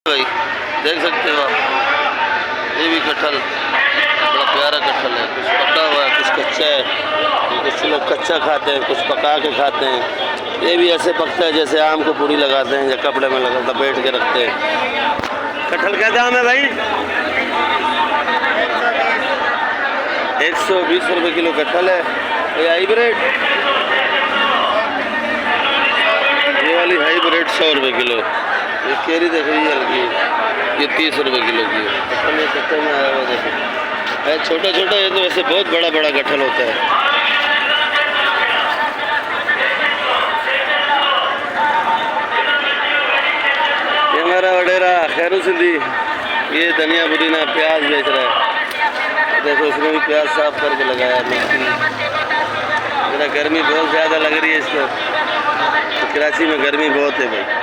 भाई देख सकते हो आप, ये भी कटहल बड़ा प्यारा कटहल है। कुछ पका हुआ है, कुछ कच्चा है। कुछ लोग कच्चा खाते हैं, कुछ पका के खाते हैं। ये भी ऐसे पकता है जैसे आम को पूरी लगाते हैं या कपड़े में लगा लपेट के रखते हैं। कटहल क्या दाम है भाई? 120 रुपये किलो कटहल है। ये हाइब्रिड, ये वाली हाइब्रिड 100 रुपये किलो। ये केरी देख रही है हल्की, ये 30 रुपये किलो की है। कटहल ये कट्टे में आया हुआ देखो, है छोटा छोटा। ये तो वैसे बहुत बड़ा बड़ा कटहल होता है। ये हमारा वडेरा खैरू सिंधी, ये धनिया पुदीना प्याज बेच रहा है। देखो उसने भी प्याज साफ करके लगाया है। मेरा गर्मी बहुत ज़्यादा लग रही है इसको, तो कराची में गर्मी बहुत है भाई।